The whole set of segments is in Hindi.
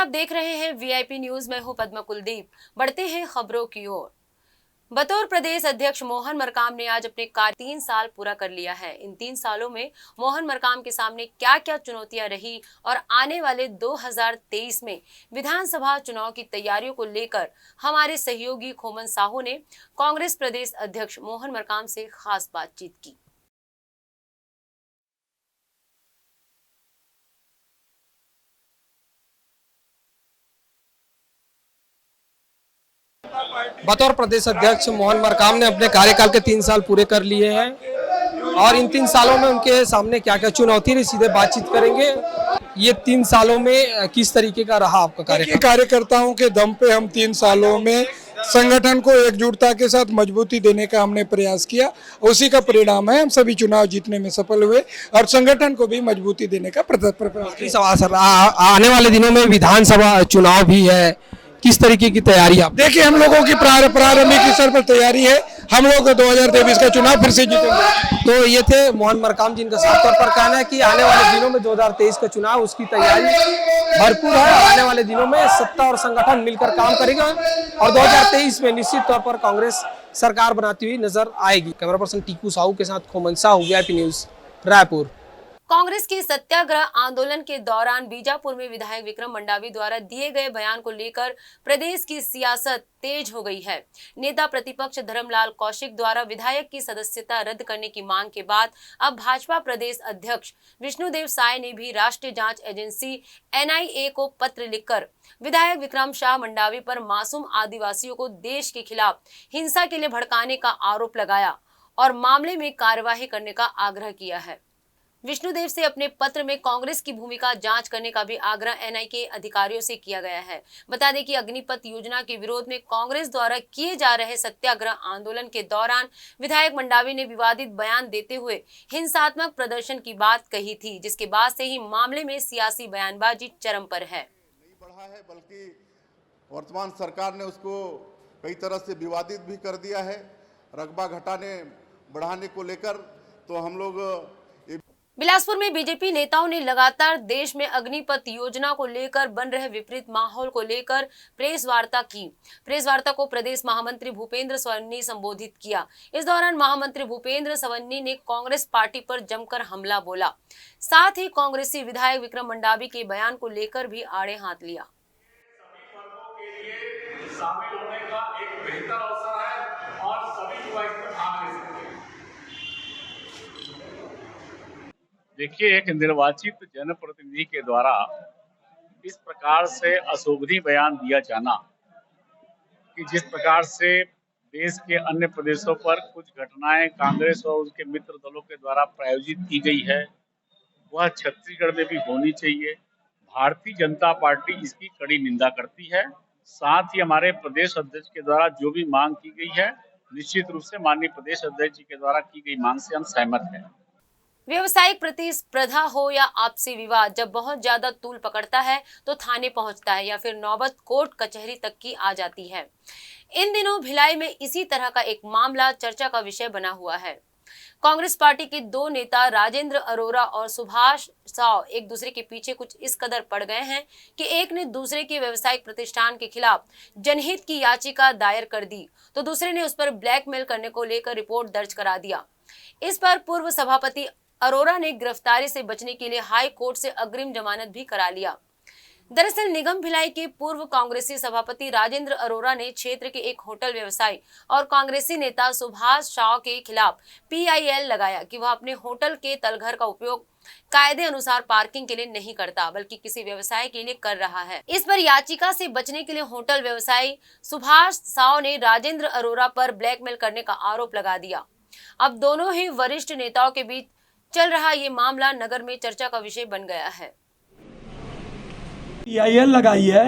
आप देख रहे हैं वीआईपी न्यूज। मैं हूं पद्मा कुलदीप। बढ़ते हैं खबरों की ओर। बतौर प्रदेश अध्यक्ष मोहन मरकाम ने आज अपने कार्य 3 साल पूरा कर लिया है। इन 3 सालों में मोहन मरकाम के सामने क्या क्या चुनौतियां रही और आने वाले 2023 में विधानसभा चुनाव की तैयारियों को लेकर हमारे सहयोगी खोमन साहू ने कांग्रेस प्रदेश अध्यक्ष मोहन मरकाम से खास बातचीत की। बतौर प्रदेश अध्यक्ष मोहन मरकाम ने अपने कार्यकाल के 3 साल पूरे कर लिए हैं और इन 3 सालों में उनके सामने क्या क्या चुनौती रही, सीधे बातचीत करेंगे। ये 3 सालों में किस तरीके का रहा आपका कार्यकाल? कार्यकर्ताओं के दम पे हम 3 सालों में संगठन को एकजुटता के साथ मजबूती देने का हमने प्रयास किया। उसी का परिणाम है हम सभी चुनाव जीतने में सफल हुए और संगठन को भी मजबूती देने का प्रयास। आने वाले दिनों में विधानसभा चुनाव भी है, किस तरीके की तैयारी आप? देखिए, हम लोगों की प्रारंभिक स्तर पर तैयारी है। हम लोग 2023 का चुनाव फिर से जीतेंगे। तो ये थे मोहन मरकाम, जिनका साफ तौर पर कहना है कि आने वाले दिनों में 2023 का चुनाव, उसकी तैयारी भरपूर है। आने वाले दिनों में सत्ता और संगठन मिलकर काम करेगा और 2023 में निश्चित तौर पर कांग्रेस सरकार बनाती हुई नजर आएगी। कैमरा पर्सन टीकू साहू के साथ खोमन साहू, वीआईपी न्यूज, रायपुर। कांग्रेस के सत्याग्रह आंदोलन के दौरान बीजापुर में विधायक विक्रम मंडावी द्वारा दिए गए बयान को लेकर प्रदेश की सियासत तेज हो गई है। नेता प्रतिपक्ष धर्मलाल कौशिक द्वारा विधायक की सदस्यता रद्द करने की मांग के बाद अब भाजपा प्रदेश अध्यक्ष विष्णुदेव साय ने भी राष्ट्रीय जांच एजेंसी एनआईए को पत्र लिखकर विधायक विक्रम शाह मंडावी पर मासूम आदिवासियों को देश के खिलाफ हिंसा के लिए भड़काने का आरोप लगाया और मामले में कार्यवाही करने का आग्रह किया है। विष्णुदेव से अपने पत्र में कांग्रेस की भूमिका जांच करने का भी आग्रह एनआईए के अधिकारियों से किया गया है। बता दें कि अग्निपथ योजना के विरोध में कांग्रेस द्वारा किए जा रहे सत्याग्रह आंदोलन के दौरान विधायक मंडावी ने विवादित बयान देते हुए हिंसात्मक प्रदर्शन की बात कही थी, जिसके बाद से ही मामले में सियासी बयानबाजी चरम पर है। नहीं बढ़ा है, बल्कि वर्तमान सरकार ने उसको कई तरह से विवादित भी कर दिया है। रकबा घटाने बढ़ाने को लेकर तो हम लोग बिलासपुर में बीजेपी नेताओं ने लगातार देश में अग्निपथ योजना को लेकर बन रहे विपरीत माहौल को लेकर प्रेस वार्ता की। प्रेस वार्ता को प्रदेश महामंत्री भूपेंद्र सवन्नी संबोधित किया। इस दौरान महामंत्री भूपेंद्र सवन्नी ने कांग्रेस पार्टी पर जमकर हमला बोला। साथ ही कांग्रेसी विधायक विक्रम मंडावी के बयान को लेकर भी आड़े हाथ लिया। देखिए, एक निर्वाचित जनप्रतिनिधि के द्वारा इस प्रकार से अशोभनीय बयान दिया जाना कि जिस प्रकार से देश के अन्य प्रदेशों पर कुछ घटनाएं कांग्रेस और उसके मित्र दलों के द्वारा प्रायोजित की गई है, वह छत्तीसगढ़ में भी होनी चाहिए। भारतीय जनता पार्टी इसकी कड़ी निंदा करती है। साथ ही हमारे प्रदेश अध्यक्ष के द्वारा जो भी मांग की गई है, निश्चित रूप से माननीय प्रदेश अध्यक्ष जी के द्वारा की गई मांग से हम सहमत हैं। व्यवसायिक प्रतिस्पर्धा हो या आपसी विवाद, जब बहुत ज्यादा तूल पकड़ता है तो थाने पहुंचता है या फिर नौबत कोर्ट कचहरी तक की आ जाती है। इन दिनों भिलाई में इसी तरह का एक मामला चर्चा का विषय बना हुआ है। कांग्रेस पार्टी के 2 नेता राजेंद्र अरोरा और सुभाष साव एक दूसरे के पीछे कुछ इस कदर पड़ गए हैं कि एक ने दूसरे के व्यवसायिक प्रतिष्ठान के खिलाफ जनहित की याचिका दायर कर दी तो दूसरे ने उस पर ब्लैकमेल करने को लेकर रिपोर्ट दर्ज करा दिया। इस पर पूर्व सभापति अरोरा ने गिरफ्तारी से बचने के लिए हाई कोर्ट से अग्रिम जमानत भी करा लिया। दरअसल निगम भिलाई के पूर्व कांग्रेसी सभापति राजेंद्र अरोरा ने क्षेत्र के एक होटल व्यवसायी और कांग्रेसी नेता सुभाष साव के खिलाफ पीआईएल लगाया कि वह अपने होटल के तलघर का उपयोग कायदे अनुसार पार्किंग के लिए नहीं करता बल्कि किसी व्यवसाय के लिए कर रहा है। इस पर याचिका से बचने के लिए होटल व्यवसायी सुभाष साव ने राजेंद्र अरोरा पर ब्लैकमेल करने का आरोप लगा दिया। अब दोनों ही वरिष्ठ नेताओं के बीच चल रहा ये मामला नगर में चर्चा का विषय बन गया है। पीआईएल लगाई है,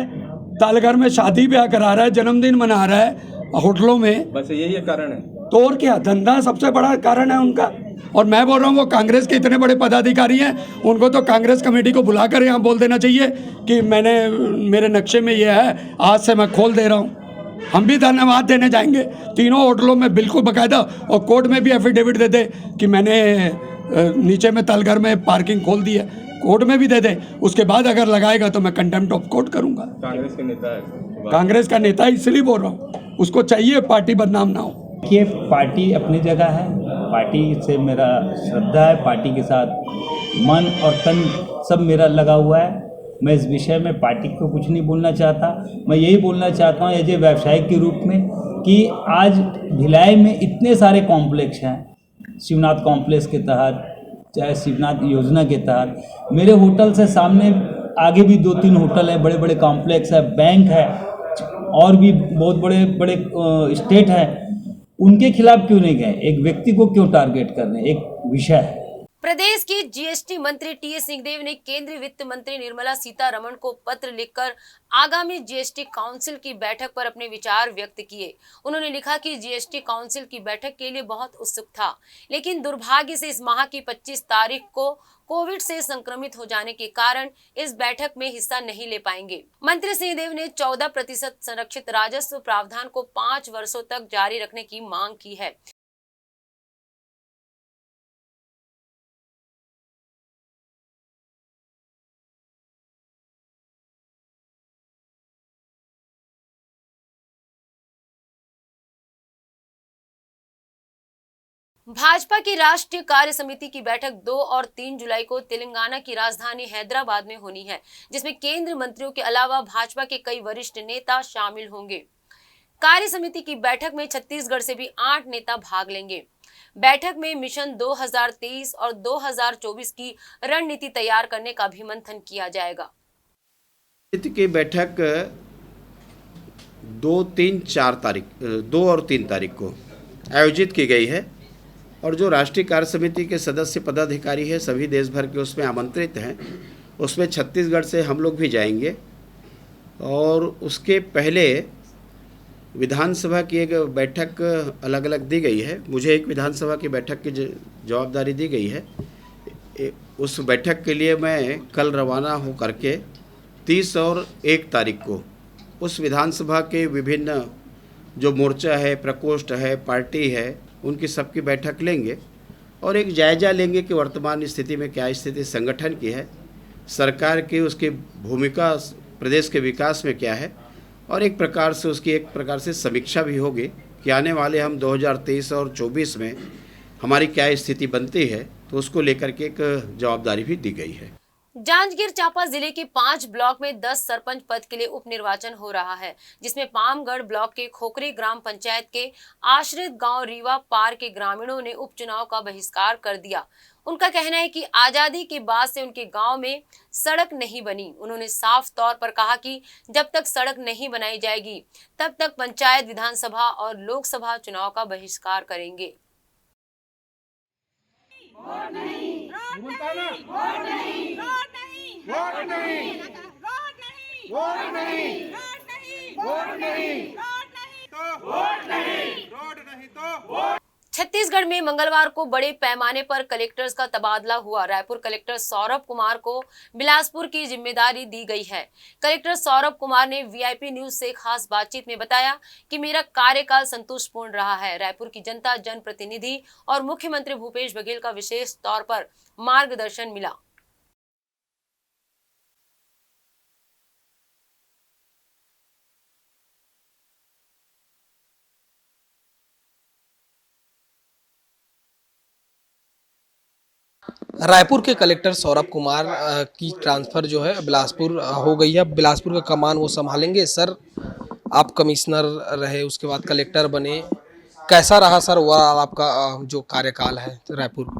तालघर में शादी ब्याह करा रहा है, जन्मदिन मना रहा है होटलों में, बस यही कारण है। तो और क्या, धंधा सबसे बड़ा कारण है उनका। और मैं बोल रहा हूँ वो कांग्रेस के इतने बड़े पदाधिकारी हैं, उनको तो कांग्रेस कमेटी को बुलाकर यहाँ बोल देना चाहिए कि मेरे नक्शे में ये है, आज से मैं खोल दे रहा हूँ। हम भी धन्यवाद देने जाएंगे तीनों होटलों में, बिल्कुल बाकायदा, और कोर्ट में भी एफिडेविट दे दे कि मैंने नीचे में तलघर में पार्किंग खोल दी है। कोर्ट में भी दे दे, उसके बाद अगर लगाएगा तो मैं कंटेम्प्ट ऑफ कोर्ट करूंगा। कांग्रेस के नेता है, कांग्रेस का नेता इसलिए बोल रहा हूँ, उसको चाहिए पार्टी बदनाम ना हो। ये पार्टी अपनी जगह है, पार्टी से मेरा श्रद्धा है, पार्टी के साथ मन और तन सब मेरा लगा हुआ है। मैं इस विषय में पार्टी को कुछ नहीं बोलना चाहता। मैं यही बोलना चाहता हूँ एज ए व्यवसायिक के रूप में कि आज भिलाई में इतने सारे कॉम्प्लेक्स हैं, शिवनाथ कॉम्प्लेक्स के तहत, चाहे शिवनाथ योजना के तहत, मेरे होटल से सामने आगे भी 2-3 होटल है, बड़े बड़े कॉम्प्लेक्स है, बैंक है, और भी बहुत बड़े बड़े स्टेट है। उनके खिलाफ क्यों नहीं गए? एक व्यक्ति को क्यों टारगेट कर रहे हैं? एक विषय है। प्रदेश के जीएसटी मंत्री टी.एस. सिंहदेव ने केंद्रीय वित्त मंत्री निर्मला सीतारमण को पत्र लिखकर आगामी जीएसटी काउंसिल की बैठक पर अपने विचार व्यक्त किए। उन्होंने लिखा कि जीएसटी काउंसिल की बैठक के लिए बहुत उत्सुक था, लेकिन दुर्भाग्य से इस माह की 25 तारीख को कोविड से संक्रमित हो जाने के कारण इस बैठक में हिस्सा नहीं ले पाएंगे। मंत्री सिंहदेव ने 14% संरक्षित राजस्व प्रावधान को 5 वर्षों तक जारी रखने की मांग की है। भाजपा की राष्ट्रीय कार्य समिति की बैठक 2 और 3 जुलाई को तेलंगाना की राजधानी हैदराबाद में होनी है, जिसमें केंद्रीय मंत्रियों के अलावा भाजपा के कई वरिष्ठ नेता शामिल होंगे। कार्य समिति की बैठक में छत्तीसगढ़ से भी 8 नेता भाग लेंगे। बैठक में मिशन 2023 और 2024 की रणनीति तैयार करने का भी मंथन किया जाएगा। समिति की बैठक 2 और 3 तारीख को आयोजित की गई है, और जो राष्ट्रीय कार्य समिति के सदस्य पदाधिकारी हैं सभी देश भर के उसमें आमंत्रित हैं। उसमें छत्तीसगढ़ से हम लोग भी जाएंगे, और उसके पहले विधानसभा की एक बैठक अलग अलग दी गई है। मुझे एक विधानसभा की बैठक की जवाबदारी दी गई है। उस बैठक के लिए मैं कल रवाना हो करके 30 और 1 तारीख को उस विधानसभा के विभिन्न जो मोर्चा है, प्रकोष्ठ है, पार्टी है, उनकी सबकी बैठक लेंगे और एक जायज़ा लेंगे कि वर्तमान स्थिति में क्या स्थिति संगठन की है, सरकार की उसकी भूमिका प्रदेश के विकास में क्या है, और एक प्रकार से उसकी एक प्रकार से समीक्षा भी होगी कि आने वाले हम 2023 और 24 में हमारी क्या स्थिति बनती है, तो उसको लेकर के एक जवाबदारी भी दी गई है। जांजगीर चांपा जिले के 5 ब्लॉक में 10 सरपंच पद के लिए उपनिर्वाचन हो रहा है, जिसमें पामगढ़ ब्लॉक के खोखरी ग्राम पंचायत के आश्रित गांव रीवा पार के ग्रामीणों ने उपचुनाव का बहिष्कार कर दिया। उनका कहना है कि आजादी के बाद से उनके गांव में सड़क नहीं बनी। उन्होंने साफ तौर पर कहा कि जब तक सड़क नहीं बनाई जाएगी तब तक पंचायत, विधानसभा और लोकसभा चुनाव का बहिष्कार करेंगे। वोट नहीं, वोट नहीं, वोट नहीं, वोट नहीं, वोट नहीं, वोट नहीं, वोट नहीं, वोट नहीं, वोट नहीं तो वोट। छत्तीसगढ़ में मंगलवार को बड़े पैमाने पर कलेक्टर्स का तबादला हुआ। रायपुर कलेक्टर सौरभ कुमार को बिलासपुर की जिम्मेदारी दी गई है। कलेक्टर सौरभ कुमार ने वीआईपी न्यूज से खास बातचीत में बताया कि मेरा कार्यकाल संतुष्टपूर्ण रहा है। रायपुर की जनता, जनप्रतिनिधि और मुख्यमंत्री भूपेश बघेल का विशेष तौर पर मार्गदर्शन मिला। रायपुर के कलेक्टर सौरभ कुमार की ट्रांसफ़र जो है बिलासपुर हो गई है। बिलासपुर का कमान वो संभालेंगे। सर, आप कमिश्नर रहे, उसके बाद कलेक्टर बने, कैसा रहा सर ओवरऑल आपका जो कार्यकाल है रायपुर?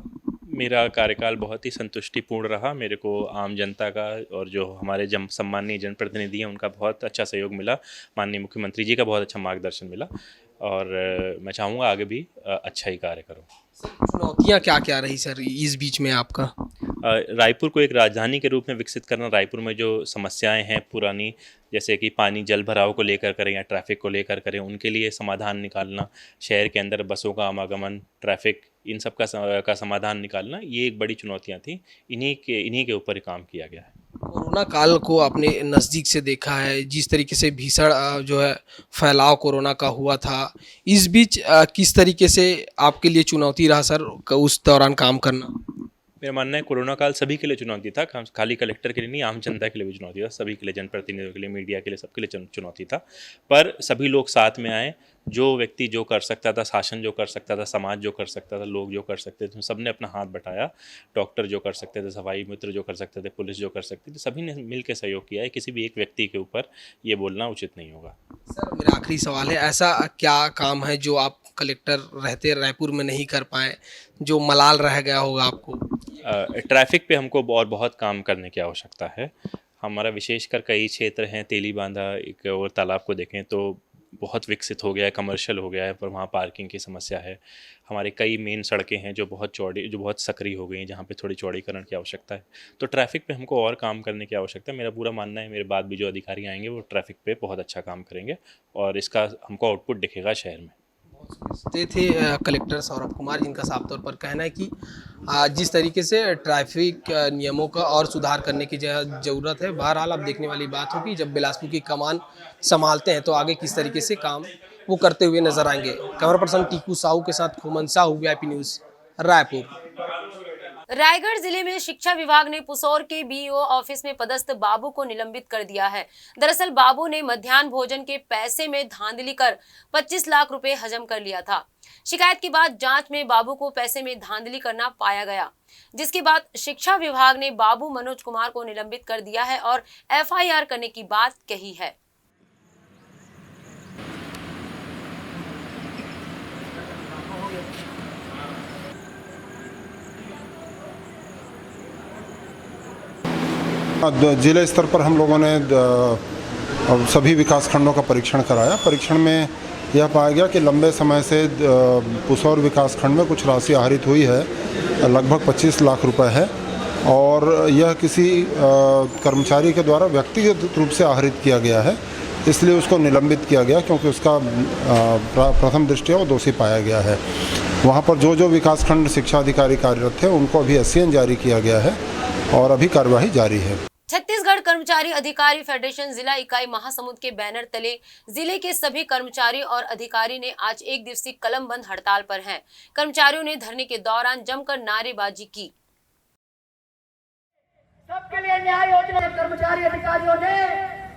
मेरा कार्यकाल बहुत ही संतुष्टिपूर्ण रहा। मेरे को आम जनता का और जो हमारे सम्माननीय जनप्रतिनिधि हैं उनका बहुत अच्छा सहयोग मिला। माननीय मुख्यमंत्री जी का बहुत अच्छा मार्गदर्शन मिला, और मैं चाहूँगा आगे भी अच्छा ही कार्य करूँ। चुनौतियाँ क्या क्या रही सर इस बीच में आपका? रायपुर को एक राजधानी के रूप में विकसित करना, रायपुर में जो समस्याएं हैं पुरानी, जैसे कि पानी जल भराव को लेकर करें या ट्रैफिक को लेकर करें, उनके लिए समाधान निकालना, शहर के अंदर बसों का आवागमन, ट्रैफिक, इन सब का समाधान निकालना, ये एक बड़ी चुनौतियां थी। इन्हीं के ऊपर काम किया गया है। कोरोना काल को आपने नज़दीक से देखा है, जिस तरीके से भीषण जो है फैलाव कोरोना का हुआ था, इस बीच किस तरीके से आपके लिए चुनौती रहा सर उस दौरान काम करना? मेरा मानना है कोरोना काल सभी के लिए चुनौती था, खाली कलेक्टर के लिए नहीं, आम जनता के लिए भी चुनौती था, सभी के लिए, जनप्रतिनिधियों के लिए, मीडिया के लिए, सबके लिए चुनौती था। पर सभी लोग साथ में आए, जो व्यक्ति जो कर सकता था, शासन जो कर सकता था, समाज जो कर सकता था, लोग जो कर सकते थे, सब ने अपना हाथ बटाया। डॉक्टर जो कर सकते थे, सफाई मित्र जो कर सकते थे, पुलिस जो कर सकती थी, सभी ने मिल के सहयोग किया है। किसी भी एक व्यक्ति के ऊपर ये बोलना उचित नहीं होगा। सर मेरा आखिरी सवाल है, ऐसा क्या काम है जो आप कलेक्टर रहते रायपुर में नहीं कर पाए, जो मलाल रह गया होगा आपको? ट्रैफिक पे हमको और बहुत काम करने की आवश्यकता है। हमारा विशेषकर कई क्षेत्र हैं, तेली बांधा एक और तालाब को देखें तो बहुत विकसित हो गया है, कमर्शियल हो गया है, पर वहाँ पार्किंग की समस्या है। हमारे कई मेन सड़कें हैं जो बहुत चौड़ी, जो बहुत सक्रिय हो गई हैं, जहाँ पे थोड़ी चौड़ीकरण की आवश्यकता है। तो ट्रैफिक पे हमको और काम करने की आवश्यकता है। मेरा पूरा मानना है, मेरे बाद भी जो अधिकारी आएंगे वो ट्रैफिक पे बहुत अच्छा काम करेंगे और इसका हमको आउटपुट दिखेगा शहर में। ये थे कलेक्टर सौरभ कुमार, जिनका साफ तौर पर कहना है कि जिस तरीके से ट्रैफिक नियमों का और सुधार करने की ज़रूरत है। बहरहाल अब देखने वाली बात होगी जब बिलासपुर की कमान संभालते हैं तो आगे किस तरीके से काम वो करते हुए नजर आएंगे। कैमरा पर्सन टीकू साहू के साथ खोमन साहू, वीआईपी न्यूज़, रायपुर। रायगढ़ जिले में शिक्षा विभाग ने पुसौर के बीईओ ऑफिस में पदस्थ बाबू को निलंबित कर दिया है। दरअसल बाबू ने मध्याह्न भोजन के पैसे में धांधली कर 25 लाख रुपए हजम कर लिया था। शिकायत के बाद जांच में बाबू को पैसे में धांधली करना पाया गया, जिसके बाद शिक्षा विभाग ने बाबू मनोज कुमार को निलंबित कर दिया है और एफआईआर करने की बात कही है। जिले स्तर पर हम लोगों ने सभी विकास खंडों का परीक्षण कराया। परीक्षण में यह पाया गया कि लंबे समय से पुसौर विकास खंड में कुछ राशि आहरित हुई है, लगभग 25 लाख रुपए है, और यह किसी कर्मचारी के द्वारा व्यक्तिगत रूप से आहरित किया गया है। इसलिए उसको निलंबित किया गया क्योंकि उसका प्रथम दृष्टया वो दोषी पाया गया है। वहाँ पर जो विकासखंड शिक्षा अधिकारी कार्यरत थे उनको अभी SCN जारी किया गया है और अभी कार्यवाही जारी है। छत्तीसगढ़ कर्मचारी अधिकारी फेडरेशन जिला इकाई महासमुंद के बैनर तले जिले के सभी कर्मचारी और अधिकारी ने आज एक दिवसीय कलम बंद हड़ताल पर हैं। कर्मचारियों ने धरने के दौरान जमकर नारेबाजी की। सबके लिए न्याय योजना कर्मचारी अधिकारियों ने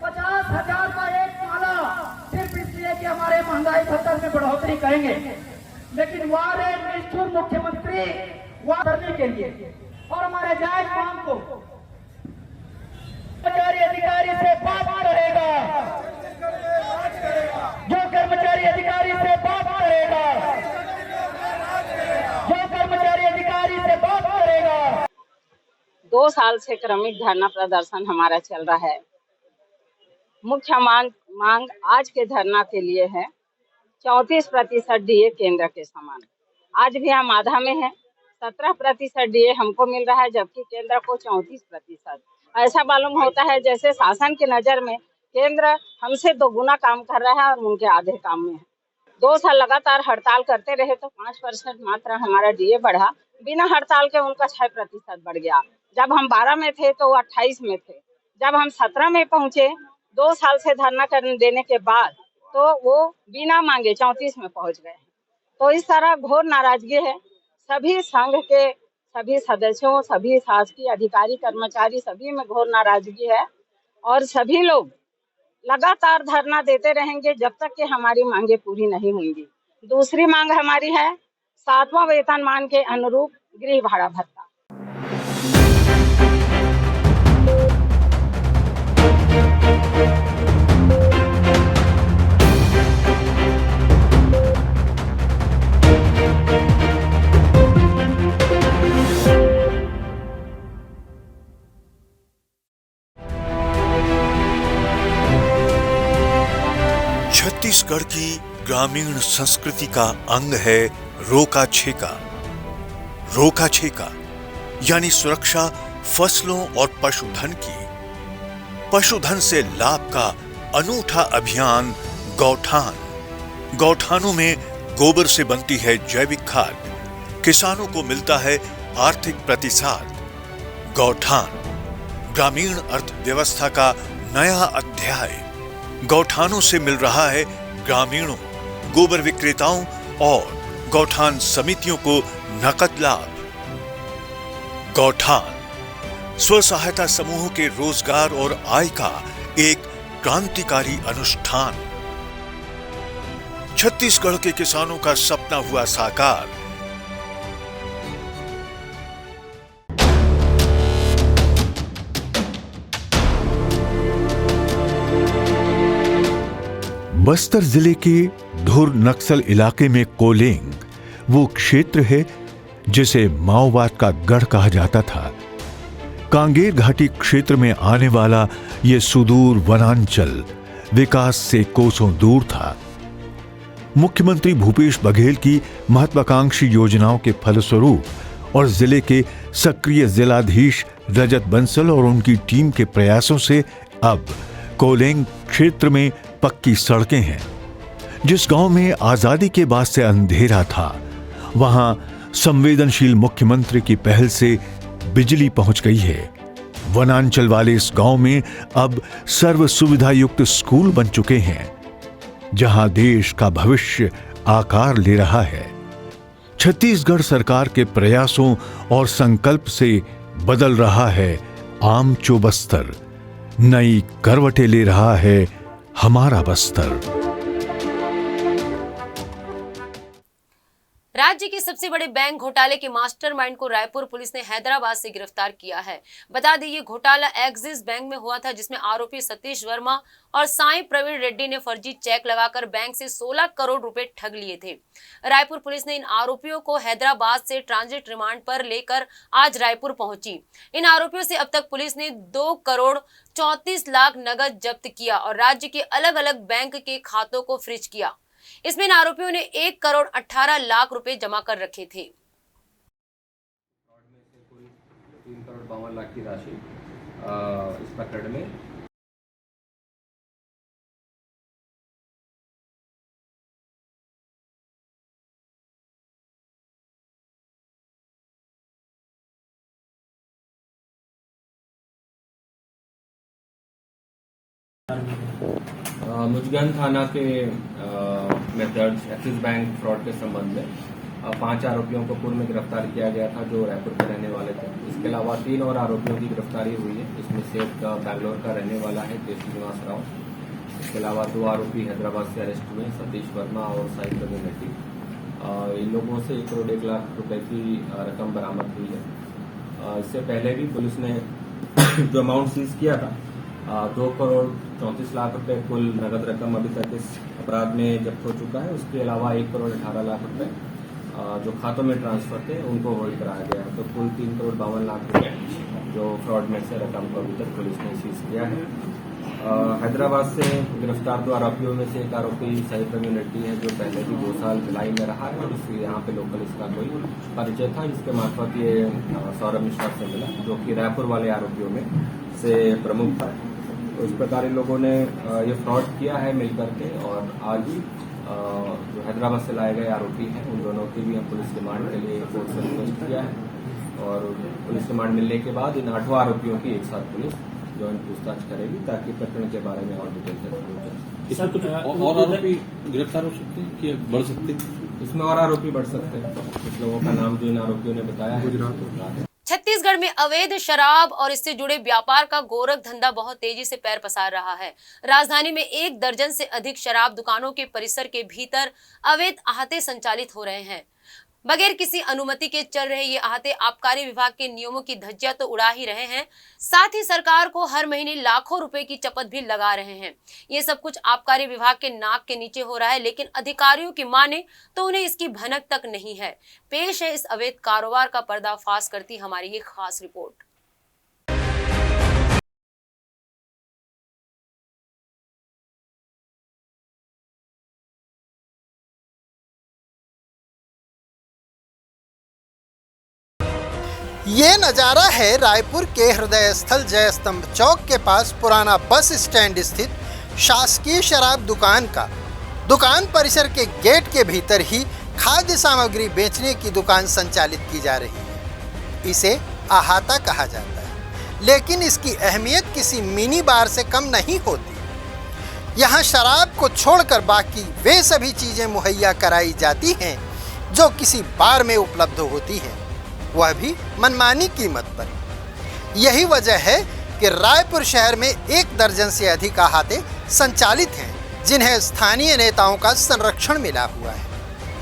50,000 का एक माला सिर्फ इसलिए कि हमारे महंगाई भत्ता में बढ़ोतरी करेंगे, लेकिन वारे निष्ठुर मुख्यमंत्री वहां करने के लिए और हमारे जायज मांग को कर्मचारी अधिकारी से बात करेगा, जो कर्मचारी अधिकारी से बात करेगा, जो कर्मचारी अधिकारी से बात करेगा। 2 साल से क्रमिक धरना प्रदर्शन हमारा चल रहा है। मुख्य मांग आज के धरना के लिए है 34% डीए केंद्र के समान। आज भी हम आधा में हैं, 17% डीए हमको मिल रहा है जबकि केंद्र को 34%। ऐसा मालूम होता है जैसे शासन की नज़र में केंद्र हमसे 2 गुना काम कर रहा है और उनके आधे काम में है। 2 साल लगातार हड़ताल करते रहे तो 5% मात्र हमारा डीए बढ़ा, बिना हड़ताल के उनका 6% बढ़ गया। जब हम 12 में थे तो वो 28 में थे, जब हम 17 में पहुंचे 2 साल से धरना करने देने के बाद तो वो बिना मांगे 34 में पहुंच गए। तो इस तरह घोर नाराजगी है। सभी संघ के सभी सदस्यों, सभी शासकीय अधिकारी कर्मचारी सभी में घोर नाराजगी है और सभी लोग लगातार धरना देते रहेंगे जब तक कि हमारी मांगे पूरी नहीं होंगी। दूसरी मांग हमारी है 7वां वेतनमान के अनुरूप गृह भाड़ा भत्ता। छत्तीसगढ़ की ग्रामीण संस्कृति का अंग है रोका छेका। रोका छेका यानी सुरक्षा फसलों और पशुधन की। पशुधन से लाभ का अनूठा अभियान गौठान। गौठानों में गोबर से बनती है जैविक खाद, किसानों को मिलता है आर्थिक प्रतिसाद। गौठान ग्रामीण अर्थव्यवस्था का नया अध्याय। गौठानों से मिल रहा है ग्रामीणों, गोबर विक्रेताओं और गौठान समितियों को नकद लाभ। गौठान स्व सहायता समूहों के रोजगार और आय का एक क्रांतिकारी अनुष्ठान। छत्तीसगढ़ के किसानों का सपना हुआ साकार। बस्तर जिले के धुर नक्सल इलाके में कोलेंग वो क्षेत्र है जिसे माओवाद का गढ़ कहा जाता था। कांगेर घाटी क्षेत्र में आने वाला ये सुदूर वनांचल विकास से कोसों दूर था। मुख्यमंत्री भूपेश बघेल की महत्वाकांक्षी योजनाओं के फलस्वरूप और जिले के सक्रिय जिलाधीश रजत बंसल और उनकी टीम के प्रयासों से अब कोलेंग क्षेत्र में पक्की सड़कें हैं। जिस गांव में आजादी के बाद से अंधेरा था, वहां संवेदनशील मुख्यमंत्री की पहल से बिजली पहुंच गई है। वनांचल वाले इस गांव में अब सर्व सुविधा युक्त स्कूल बन चुके हैं, जहां देश का भविष्य आकार ले रहा है। छत्तीसगढ़ सरकार के प्रयासों और संकल्प से बदल रहा है आमचो बस्तर, नई करवटें ले रहा है हमारा बस्तर। राज्य के सबसे बड़े बैंक घोटाले के मास्टरमाइंड को रायपुर पुलिस ने हैदराबाद से गिरफ्तार किया है। बता दें, ये घोटाला एक्सिस बैंक में हुआ था, जिसमें आरोपी सतीश वर्मा और साईं प्रवीण रेड्डी ने फर्जी चेक लगाकर बैंक से 16 करोड़ रुपए ठग लिए थे। रायपुर पुलिस ने इन आरोपियों को हैदराबाद से ट्रांजिट रिमांड पर लेकर आज रायपुर पहुंची। इन आरोपियों से अब तक पुलिस ने 2 करोड़ 34 लाख नगद जब्त किया और राज्य के अलग अलग बैंक के खातों को फ्रीज किया। इसमें इन आरोपियों ने 1 करोड़ 18 लाख रुपए जमा कर रखे थे। 3 करोड़ 52 लाख की राशि इस प्रकरण में मुजगन थाना के में दर्ज एक्सिस बैंक फ्रॉड के संबंध में 5 आरोपियों को पूर्व में गिरफ्तार किया गया था, जो रायपुर के रहने वाले थे। इसके अलावा 3 और आरोपियों की गिरफ्तारी हुई है। इसमें से एक बैंगलोर का रहने वाला है श्रीनिवास राव। इसके अलावा 2 आरोपी हैदराबाद से अरेस्ट हुए, सतीश वर्मा और साईं प्रवीण रेड्डी। इन लोगों से 1 करोड़ 1 लाख रुपए की रकम बरामद हुई है। इससे पहले भी पुलिस ने जो अमाउंट सीज किया था 2 करोड़ 34 लाख रुपए कुल नगद रकम अभी तक इस अपराध में जब्त हो चुका है। उसके अलावा 1 करोड़ 18 लाख रुपए जो खातों में ट्रांसफर थे उनको होल्ड कराया गया है। तो कुल 3 करोड़ 52 लाख रुपए जो फ्रॉड में से रकम को अभी तक पुलिस ने सीज किया है। हैदराबाद से गिरफ्तार 2 आरोपियों में से एक आरोपी साईं प्रवीण रेड्डी है, जो पहले भी 2 साल भिलाई में रहा है और इसलिए यहाँ पे लोकल इसका कोई परिचय था, जिसके मार्फत ये सौरभ मिश्रा से मिला, जो कि रायपुर वाले आरोपियों में से प्रमुख था। तो इस प्रकार इन लोगों ने ये फ्रॉड किया है मिलकर के, और आज जो हैदराबाद से लाए गए आरोपी हैं उन दोनों की भी हम पुलिस रिमांड के लिए कोर्ट से रिक्वेस्ट किया है, और पुलिस रिमांड मिलने के बाद इन 8 आरोपियों की एक साथ पुलिस जो पूछताछ करेगी, ताकि प्रकरण के बारे में और डिटेल से इसमें कुछ और आरोपी गिरफ्तार हो सकते हैं कि बढ़ सकते हैं? इसमें और आरोपी बढ़ सकते हैं। कुछ लोगों का नाम जो इन आरोपियों ने बताया है। छत्तीसगढ़ में अवैध शराब और इससे जुड़े व्यापार का गोरख धंधा बहुत तेजी से पैर पसार रहा है। राजधानी में 1 दर्जन से अधिक शराब दुकानों के परिसर के भीतर अवैध आहते संचालित हो रहे हैं। बगैर किसी अनुमति के चल रहे ये आहते आबकारी विभाग के नियमों की धज्जियां तो उड़ा ही रहे हैं, साथ ही सरकार को हर महीने लाखों रुपए की चपत भी लगा रहे हैं। ये सब कुछ आबकारी विभाग के नाक के नीचे हो रहा है, लेकिन अधिकारियों की माने तो उन्हें इसकी भनक तक नहीं है। पेश है इस अवैध कारोबार का पर्दाफाश करती हमारी ये खास रिपोर्ट। ये नज़ारा है रायपुर के हृदय स्थल जय स्तंभ चौक के पास पुराना बस स्टैंड स्थित शासकीय शराब दुकान का। दुकान परिसर के गेट के भीतर ही खाद्य सामग्री बेचने की दुकान संचालित की जा रही है। इसे अहाता कहा जाता है, लेकिन इसकी अहमियत किसी मिनी बार से कम नहीं होती। यहाँ शराब को छोड़कर बाकी वे सभी चीज़ें मुहैया कराई जाती हैं जो किसी बार में उपलब्ध होती हैं। वह भी मनमानी कीमत पर। यही वजह है कि रायपुर शहर में 1 दर्जन से अधिक अहाते संचालित हैं, जिन्हें स्थानीय नेताओं का संरक्षण मिला हुआ है।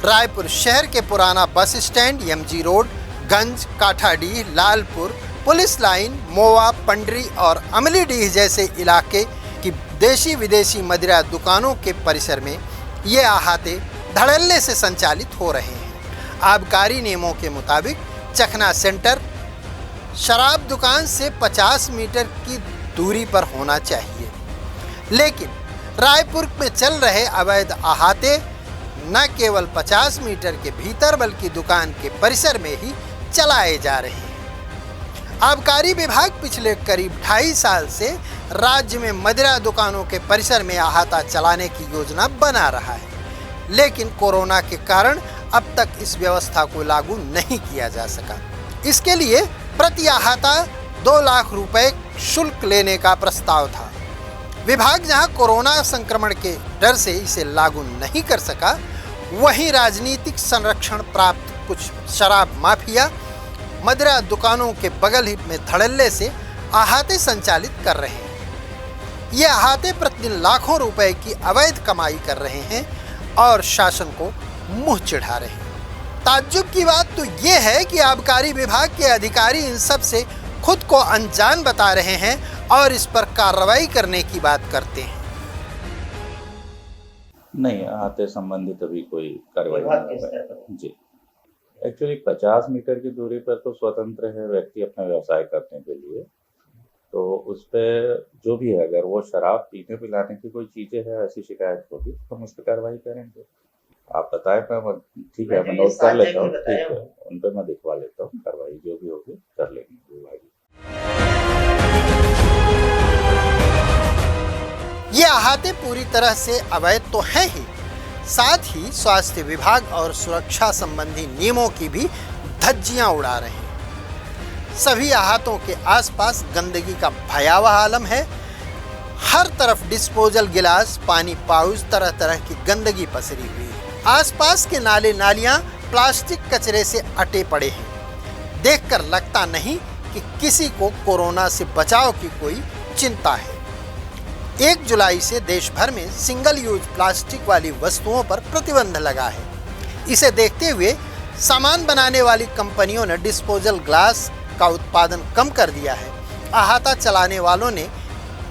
रायपुर शहर के पुराना बस स्टैंड, एमजी रोड, गंज, काठाडीह, लालपुर, पुलिस लाइन, मोवा, पंडरी और अमलीडीह जैसे इलाके की देशी विदेशी मदिरा दुकानों के परिसर में ये अहाते धड़ल्ले से संचालित हो रहे हैं। आबकारी नियमों के मुताबिक चखना सेंटर शराब दुकान से 50 मीटर की दूरी पर होना चाहिए, लेकिन रायपुर में चल रहे अवैध अहाते न केवल 50 मीटर के भीतर बल्कि दुकान के परिसर में ही चलाए जा रहे हैं। आबकारी विभाग पिछले करीब 2.5 साल से राज्य में मदिरा दुकानों के परिसर में अहाता चलाने की योजना बना रहा है, लेकिन कोरोना के कारण अब तक इस व्यवस्था को लागू नहीं किया जा सका। इसके लिए प्रति अहाता 2 लाख रुपए शुल्क लेने का प्रस्ताव था। विभाग जहां कोरोना संक्रमण के डर से इसे लागू नहीं कर सका, वहीं राजनीतिक संरक्षण प्राप्त कुछ शराब माफिया मदिरा दुकानों के बगल ही में धड़ल्ले से अहाते संचालित कर रहे हैं। ये अहाते प्रतिदिन लाखों रुपए की अवैध कमाई कर रहे हैं और शासन को मुंह चिढ़ा रहे हैं। ताज्जुब की बात तो ये है कि आबकारी विभाग के अधिकारी इन सब से खुद को अनजान बता रहे हैं और इस पर कार्रवाई करने की बात करते हैं। नहीं, अहाते संबंधित अभी कोई कार्रवाई नहीं है जी। एक्चुअली 50 मीटर की दूरी पर तो स्वतंत्र है व्यक्ति अपना व्यवसाय करने के लिए, तो उस पर जो भी है, अगर वो शराब पीने पिलाने की कोई चीज़ें है, ऐसी शिकायत होगी तो हम उस पर कार्रवाई करेंगे। आप बताएं, मैं ठीक है, मैं नोट कर लेता हूँ, ठीक है, उन पर मैं दिखवा लेता हूँ, कार्रवाई जो भी होगी कर लेंगे विभाग। ये अहाते पूरी तरह से अवैध तो हैं ही, साथ ही स्वास्थ्य विभाग और सुरक्षा संबंधी नियमों की भी धज्जियां उड़ा रहे हैं। सभी अहातों के आसपास गंदगी का भयावह आलम है। हर तरफ डिस्पोजल गिलास, पानी पाउच, तरह तरह की गंदगी पसरी हुई है। आसपास के नाले नालियां प्लास्टिक कचरे से अटे पड़े हैं। देखकर लगता नहीं कि किसी को कोरोना से बचाव की कोई चिंता है। 1 जुलाई से देश भर में सिंगल यूज प्लास्टिक वाली वस्तुओं पर प्रतिबंध लगा है। इसे देखते हुए सामान बनाने वाली कंपनियों ने डिस्पोजल ग्लास का उत्पादन कम कर दिया है। अहाता चलाने वालों ने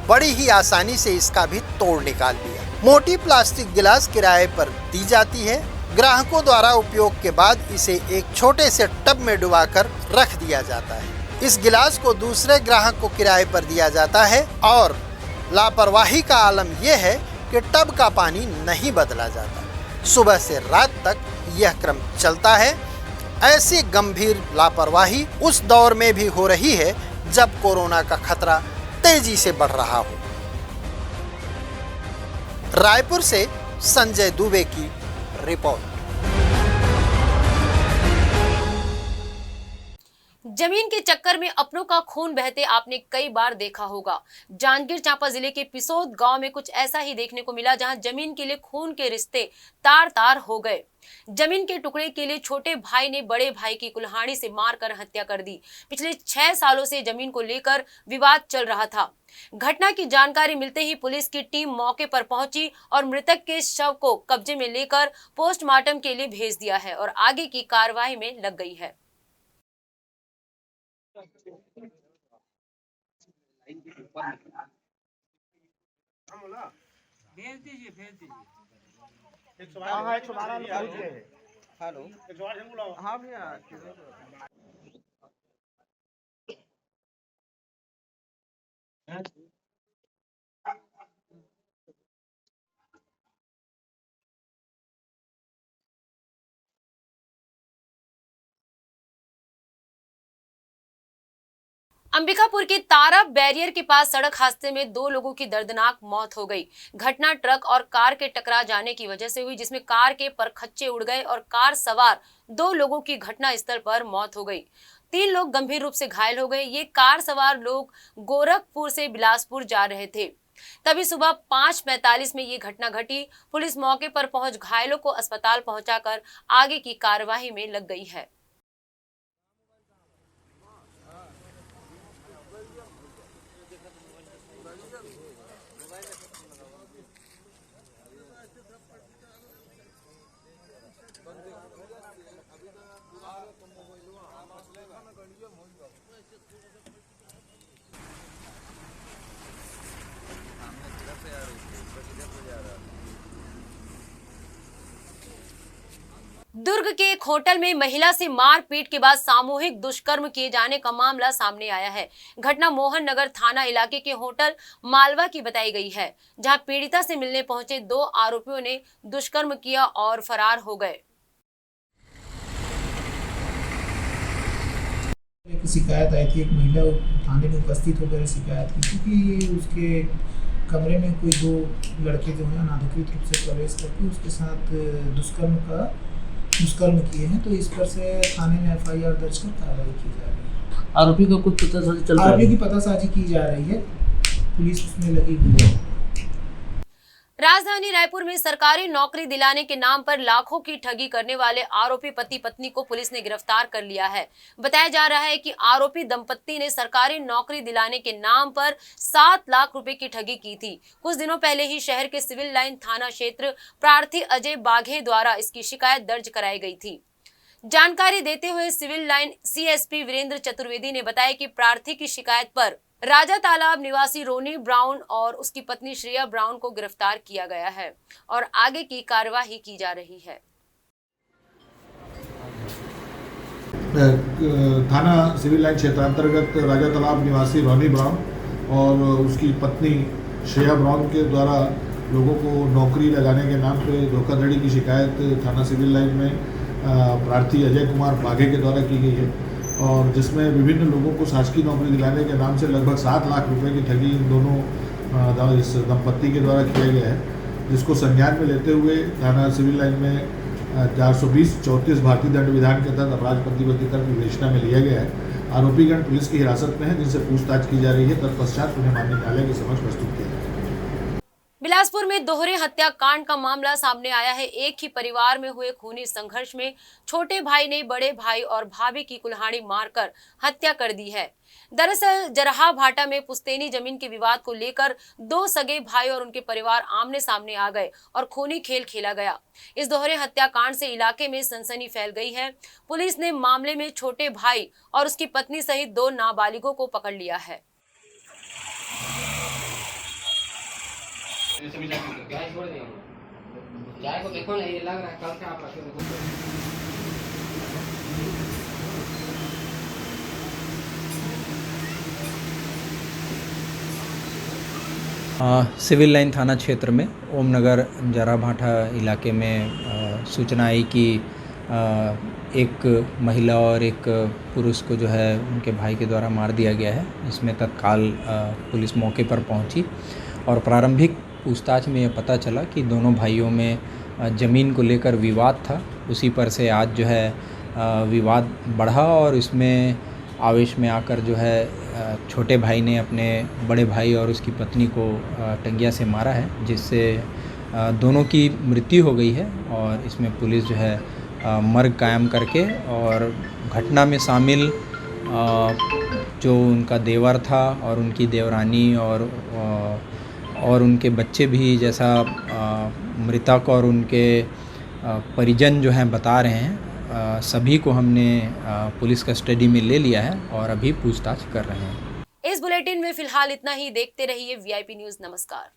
बड़ी ही आसानी से इसका भी तोड़ निकाल लिया। मोटी प्लास्टिक गिलास किराए पर दी जाती है। ग्राहकों द्वारा उपयोग के बाद इसे एक छोटे से टब में डुबाकर रख दिया जाता है। इस गिलास को दूसरे ग्राहक को किराए पर दिया जाता है और लापरवाही का आलम यह है कि टब का पानी नहीं बदला जाता। सुबह से रात तक यह क्रम चलता है। ऐसी गंभीर लापरवाही उस दौर में भी हो रही है जब कोरोना का खतरा तेजी से बढ़ रहा हो। रायपुर से संजय दुबे की रिपोर्ट। जमीन के चक्कर में अपनों का खून बहते आपने कई बार देखा होगा। जांजगीर चांपा जिले के पिसोद गांव में कुछ ऐसा ही देखने को मिला, जहां जमीन के लिए खून के रिश्ते तार तार हो गए। जमीन के टुकड़े के लिए छोटे भाई ने बड़े भाई की कुल्हाड़ी से मारकर हत्या कर दी। पिछले 6 सालों से जमीन को लेकर विवाद चल रहा था। घटना की जानकारी मिलते ही पुलिस की टीम मौके पर पहुंची और मृतक के शव को कब्जे में लेकर पोस्टमार्टम के लिए भेज दिया है और आगे की कार्रवाई में लग गई है। भेज दीजिए, भेज दीजिए। 112 हेलो, 112 हाँ भैया। अंबिकापुर के तारा बैरियर के पास सड़क हादसे में 2 लोगों की दर्दनाक मौत हो गई। घटना ट्रक और कार के टकरा जाने की वजह से हुई, जिसमें कार के परखच्चे उड़ गए और कार सवार 2 लोगों की घटना स्थल पर मौत हो गई। 3 लोग गंभीर रूप से घायल हो गए। ये कार सवार लोग गोरखपुर से बिलासपुर जा रहे थे। तभी सुबह 5:45 में ये घटना घटी। पुलिस मौके पर पहुंच घायलों को अस्पताल पहुंचाकर आगे की कार्यवाही में लग गई है। दुर्ग के एक होटल में महिला से मारपीट के बाद सामूहिक दुष्कर्म किए जाने का मामला सामने आया है। घटना मोहन नगर थाना इलाके के होटल मालवा की बताई गई है, जहां पीड़िता से मिलने पहुंचे 2 आरोपियों ने दुष्कर्म किया और फरार हो गए। एक शिकायत आई थी, एक महिला थाने में उपस्थित होकर शिकायत की थी कि उसके कमरे में कोई 2 लड़के जो हैं अनाधिकृत रूप से प्रवेश करके उसके साथ दुष्कर्म किए हैं। तो इस पर से थाने में FIR दर्ज कर कार्रवाई की जा रही है। आरोपी का कुछ पतासाजी चल रहा है? आरोपी की पतासाजी की जा रही है, पुलिस उसमें लगी हुई है। राजधानी रायपुर में सरकारी नौकरी दिलाने के नाम पर लाखों की ठगी करने वाले आरोपी पति पत्नी को पुलिस ने गिरफ्तार कर लिया है। बताया जा रहा है कि आरोपी दंपत्ति ने सरकारी नौकरी दिलाने के नाम पर 7 लाख रुपए की ठगी की थी। कुछ दिनों पहले ही शहर के सिविल लाइन थाना क्षेत्र प्रार्थी अजय बाघे द्वारा इसकी शिकायत दर्ज कराई गई थी। जानकारी देते हुए civil line CSP Virendra Chaturvedi ने बताया कि प्रार्थी की शिकायत पर राजा तालाब निवासी रोनी ब्राउन और उसकी पत्नी श्रेया ब्राउन को गिरफ्तार किया गया है और आगे की कार्यवाही की जा रही है। थाना सिविल लाइन क्षेत्रांतर्गत राजा तालाब निवासी रोनी ब्राउन और उसकी पत्नी श्रेया ब्राउन के द्वारा लोगों को नौकरी लगाने के नाम पे धोखाधड़ी की शिकायत थाना सिविल लाइन में प्रार्थी अजय कुमार बाघे के द्वारा की गई है और जिसमें विभिन्न लोगों को शासकीय नौकरी दिलाने के नाम से लगभग 7 लाख रुपए की ठगी इन दोनों इस दंपत्ति के द्वारा किया गया है, जिसको संज्ञान में लेते हुए थाना सिविल लाइन में 420-34 भारतीय दंड विधान के तहत अपराध प्रतिबंधित कर विवेचना में लिया गया है। आरोपीगण पुलिस की हिरासत में है, जिनसे पूछताछ की जा रही है। तत्पश्चात उन्हें माननीय न्यायालय के समक्ष प्रस्तुत किया जाएगा। बिलासपुर में दोहरे हत्याकांड का मामला सामने आया है। एक ही परिवार में हुए खूनी संघर्ष में छोटे भाई ने बड़े भाई और भाभी की कुल्हाड़ी मारकर हत्या कर दी है। दरअसल जरहा भाटा में पुश्तैनी जमीन के विवाद को लेकर 2 सगे भाई और उनके परिवार आमने सामने आ गए और खूनी खेल खेला गया। इस दोहरे हत्याकांड से इलाके में सनसनी फैल गई है। पुलिस ने मामले में छोटे भाई और उसकी पत्नी सहित 2 नाबालिगों को पकड़ लिया है। चाय को देखो ना, ये लग रहा है कल का आप रखे देखो। सिविल लाइन थाना क्षेत्र में ओमनगर जराभाठा इलाके में सूचना आई कि एक महिला और एक पुरुष को जो है उनके भाई के द्वारा मार दिया गया है। इसमें तत्काल पुलिस मौके पर पहुंची और प्रारंभिक पूछताछ में यह पता चला कि दोनों भाइयों में ज़मीन को लेकर विवाद था। उसी पर से आज जो है विवाद बढ़ा और इसमें आवेश में आकर जो है छोटे भाई ने अपने बड़े भाई और उसकी पत्नी को टंगिया से मारा है, जिससे दोनों की मृत्यु हो गई है। और इसमें पुलिस जो है मर्ग कायम करके और घटना में शामिल जो उनका देवर था और उनकी देवरानी और उनके बच्चे भी, जैसा मृतक और उनके परिजन जो हैं बता रहे हैं, सभी को हमने पुलिस कस्टडी में ले लिया है और अभी पूछताछ कर रहे हैं। इस बुलेटिन में फिलहाल इतना ही। देखते रहिए VIP न्यूज़। नमस्कार।